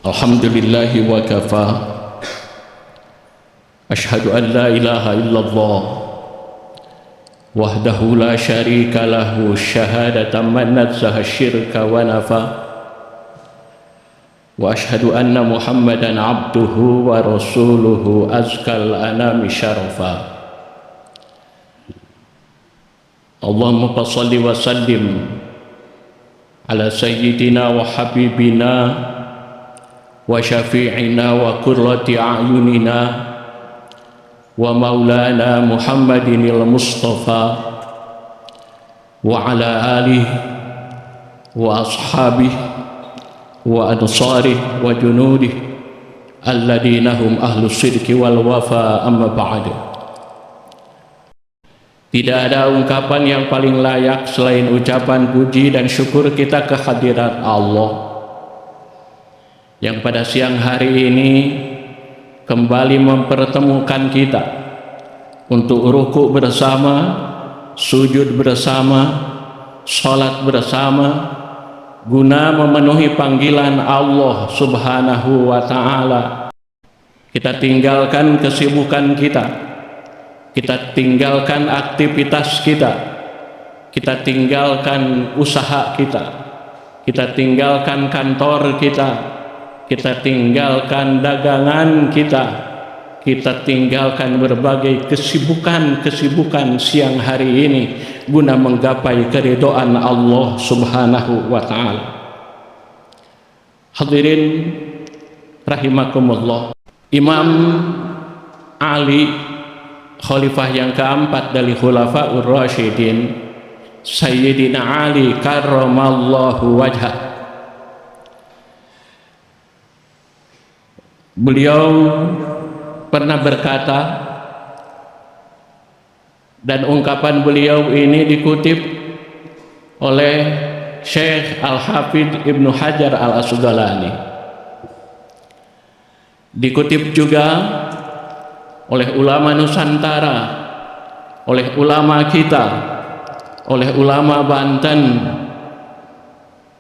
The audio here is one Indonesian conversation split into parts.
Alhamdulillahi wa kafa. Ashhadu an la ilaha illallah wahdahu la syarika lahu syahadatan man nazzaha syirka wa nafa. Wa ashhadu anna Muhammadan abduhu wa rasuluhu azkal anami syarafa. Allahumma salli wa sallim ala sayyidina wa habibina wa syafi'ina wa qurrati a'yunina wa maulana Muhammadinil Mustafa wa ala alihi wa ashabihi wa ansarihi wa junudihi alladina hum ahlus sidqi wal wafa, amma ba'du. Tidak ada ungkapan yang paling layak selain ucapan puji dan syukur kita kehadirat Allah yang pada siang hari ini kembali mempertemukan kita untuk rukuk bersama, sujud bersama, salat bersama, guna memenuhi panggilan Allah Subhanahu wa ta'ala. Kita tinggalkan kesibukan kita tinggalkan aktivitas kita tinggalkan usaha kita tinggalkan kantor kita tinggalkan dagangan kita tinggalkan berbagai kesibukan siang hari ini guna menggapai keridhaan Allah Subhanahu wa ta'ala. Hadirin rahimakumullah, Imam Ali, khalifah yang keempat dari Khulafaur Rasyidin, Sayyidina Ali karramallahu wajhah, beliau pernah berkata, dan ungkapan beliau ini dikutip oleh Syekh Al-Hafidh Ibnu Hajar Al-Asqalani, dikutip juga oleh ulama Nusantara, oleh ulama kita, oleh ulama Banten,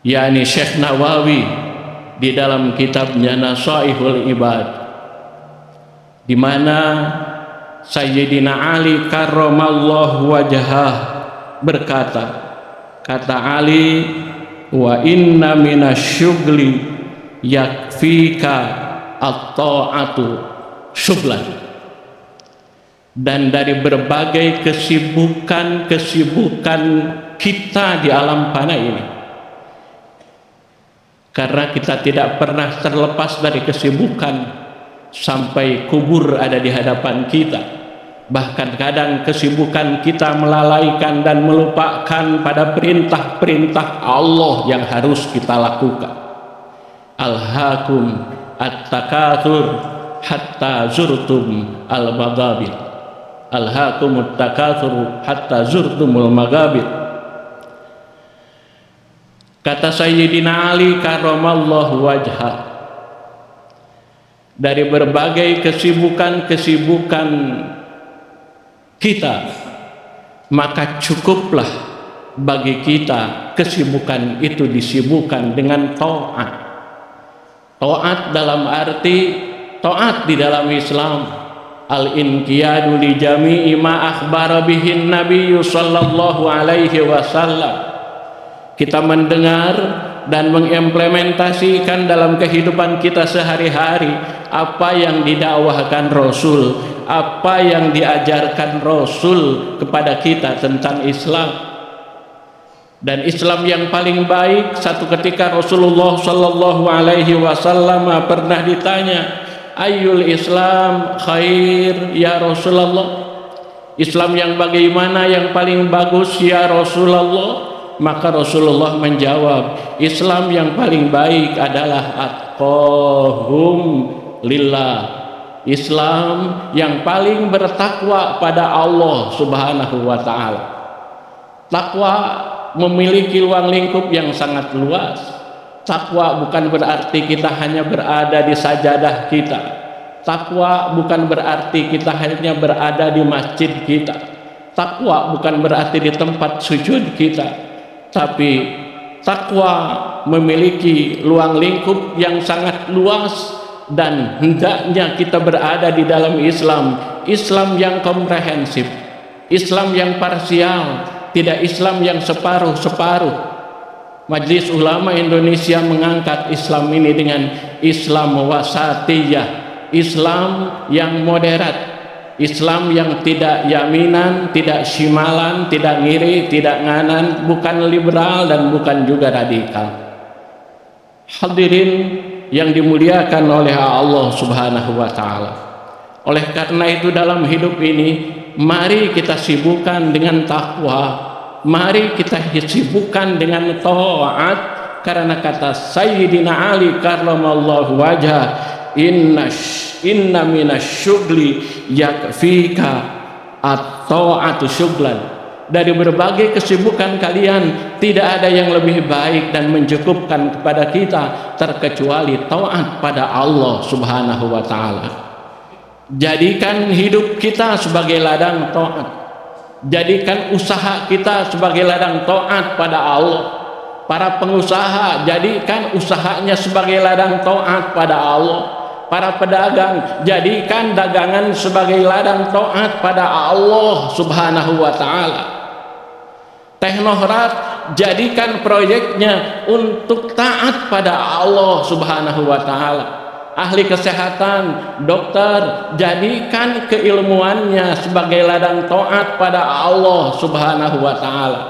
yakni Syekh Nawawi di dalam kitabnya Nasaihul Ibad, di mana Sayyidina Ali karramallahu wajhah berkata, kata Ali, wa inna minasyugli yakfika at-ta'atu syuglan, dan dari berbagai kesibukan kita di alam fana ini, karena kita tidak pernah terlepas dari kesibukan sampai kubur ada di hadapan kita. Bahkan kadang kesibukan kita melalaikan dan melupakan pada perintah-perintah Allah yang harus kita lakukan. Alhaakum at-takatsur hatta zurtum al-maghabir. Alhaakum at-takatsur hatta zurtumul maghabir. Kata Sayyidina Ali karramallahu wajhah, dari berbagai kesibukan kita, maka cukuplah bagi kita kesibukan itu disibukkan dengan taat. Taat dalam arti taat di dalam Islam, al-inqiyadu li jami'i ma akhbara bihin nabiyyu sallallahu alaihi wasallam. Kita mendengar dan mengimplementasikan dalam kehidupan kita sehari-hari apa yang didakwahkan Rasul, apa yang diajarkan Rasul kepada kita tentang Islam. Dan Islam yang paling baik, satu ketika Rasulullah sallallahu alaihi wasallam pernah ditanya, ayyul Islam khair ya Rasulullah, Islam yang bagaimana yang paling bagus ya Rasulullah? Maka Rasulullah menjawab, Islam yang paling baik adalah atqahum lillah, Islam yang paling bertakwa pada Allah Subhanahu wa ta'ala. Takwa memiliki ruang lingkup yang sangat luas. Takwa bukan berarti kita hanya berada di sajadah kita. Takwa bukan berarti kita hanya berada di masjid kita. Takwa bukan berarti di tempat sujud kita. Tapi Takwa memiliki ruang lingkup yang sangat luas, dan hendaknya kita berada di dalam Islam, Islam yang komprehensif, Islam yang parsial, tidak Islam yang separuh-separuh. Majelis Ulama Indonesia mengangkat Islam ini dengan Islam wasatiyah, Islam yang moderat, Islam yang tidak yaminan, tidak shimalan, tidak ngiri, tidak nganan, bukan liberal dan bukan juga radikal. Hadirin yang dimuliakan oleh Allah Subhanahu wa taala. Oleh karena itu dalam hidup ini mari kita sibukkan dengan takwa, mari kita sibukkan dengan taat, karena kata Sayyidina Ali karramallahu wajhah, inna minasyugli yakfika at-ta'atu syuglan. Dari berbagai kesibukan kalian tidak ada yang lebih baik dan mencukupkan kepada kita terkecuali taat pada Allah Subhanahu wa taala. Jadikan hidup kita sebagai ladang taat, jadikan usaha kita sebagai ladang taat pada Allah. Para pengusaha jadikan usahanya sebagai ladang taat pada Allah. Para pedagang jadikan dagangan sebagai ladang taat pada Allah Subhanahu wa taala. Teknokrat jadikan proyeknya untuk taat pada Allah Subhanahu wa taala. Ahli kesehatan, dokter jadikan keilmuannya sebagai ladang taat pada Allah Subhanahu wa taala.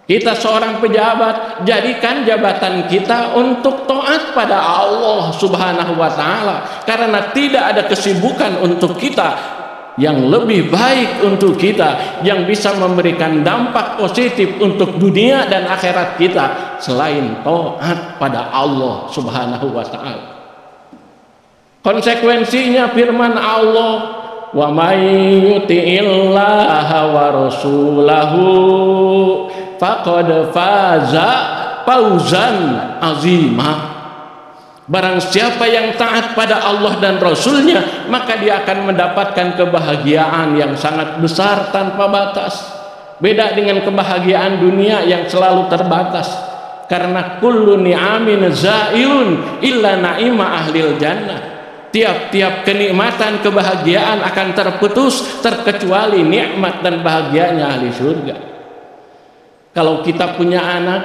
Kita seorang pejabat, jadikan jabatan kita untuk taat pada Allah Subhanahu wa taala, karena tidak ada kesibukan untuk kita yang lebih baik untuk kita, yang bisa memberikan dampak positif untuk dunia dan akhirat kita selain taat pada Allah Subhanahu wa taala. Konsekuensinya firman Allah, wa may yuti'illaha wa rasulahu faqad faza fauzan azima. Barang siapa yang taat pada Allah dan Rasulnya, maka dia akan mendapatkan kebahagiaan yang sangat besar tanpa batas. Beda dengan kebahagiaan dunia yang selalu terbatas, karena kullu ni'amin zailun illa na'ima ahlil jannah. Tiap-tiap kenikmatan kebahagiaan akan terputus terkecuali nikmat dan bahagianya ahli surga. Kalau kita punya anak,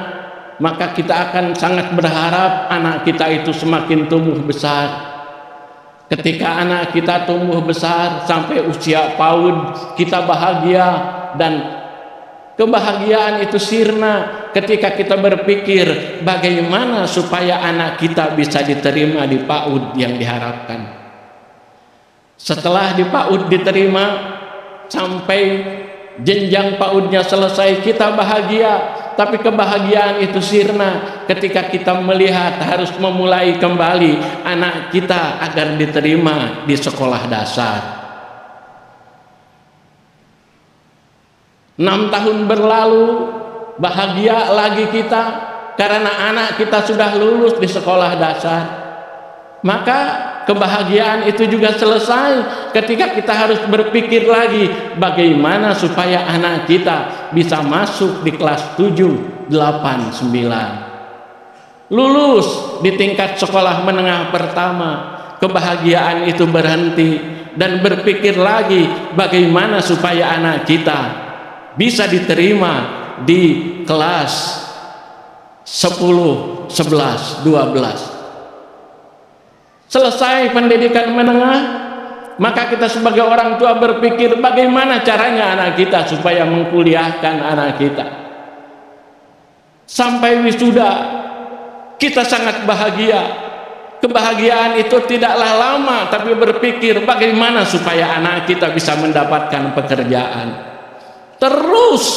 maka kita akan sangat berharap anak kita itu semakin tumbuh besar. Ketika anak kita tumbuh besar sampai usia PAUD, kita bahagia, dan kebahagiaan itu sirna ketika kita berpikir bagaimana supaya anak kita bisa diterima di PAUD yang diharapkan. Setelah di PAUD diterima sampai jenjang PAUD-nya selesai, kita bahagia. Tapi kebahagiaan itu sirna ketika kita melihat harus memulai kembali anak kita agar diterima di sekolah dasar. 6 tahun berlalu, bahagia lagi kita karena anak kita sudah lulus di sekolah dasar. Maka kebahagiaan itu juga selesai ketika kita harus berpikir lagi bagaimana supaya anak kita bisa masuk di kelas 7, 8, 9. Lulus di tingkat sekolah menengah pertama, kebahagiaan itu berhenti dan berpikir lagi bagaimana supaya anak kita bisa diterima di kelas 10, 11, 12. Selesai pendidikan menengah, maka kita sebagai orang tua berpikir bagaimana caranya anak kita supaya mengkuliahkan anak kita. Sampai wisuda, kita sangat bahagia. Kebahagiaan itu tidaklah lama, tapi berpikir bagaimana supaya anak kita bisa mendapatkan pekerjaan. Terus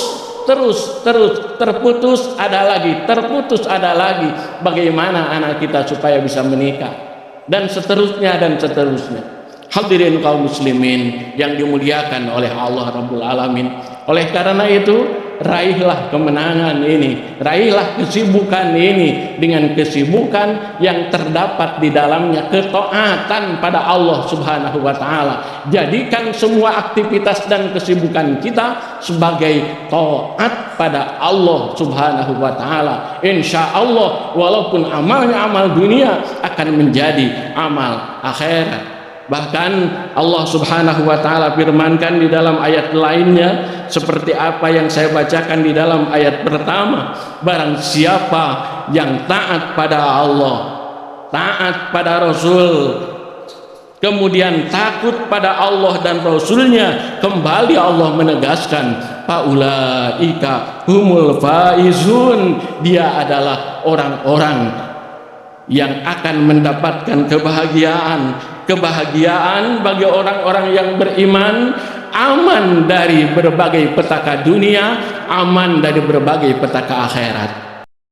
terputus ada lagi, terputus ada lagi. Bagaimana anak kita supaya bisa menikah? Dan seterusnya dan seterusnya. Hadirin kaum muslimin yang dimuliakan oleh Allah Rabbul Alamin. Oleh karena itu raihlah kemenangan ini, raihlah kesibukan ini dengan kesibukan yang terdapat di dalamnya ketaatan pada Allah Subhanahu wa taala. Jadikan semua aktivitas dan kesibukan kita sebagai taat pada Allah Subhanahu wa taala. Insya Allah walaupun amalnya amal dunia akan menjadi amal akhirat. Bahkan Allah Subhanahu wa taala firmankan di dalam ayat lainnya seperti apa yang saya bacakan di dalam ayat pertama, barang siapa yang taat pada Allah, taat pada Rasul, kemudian takut pada Allah dan Rasulnya, kembali Allah menegaskan faulaika humul faizun, dia adalah orang-orang yang akan mendapatkan kebahagiaan bagi orang-orang yang beriman, aman dari berbagai petaka dunia, aman dari berbagai petaka akhirat.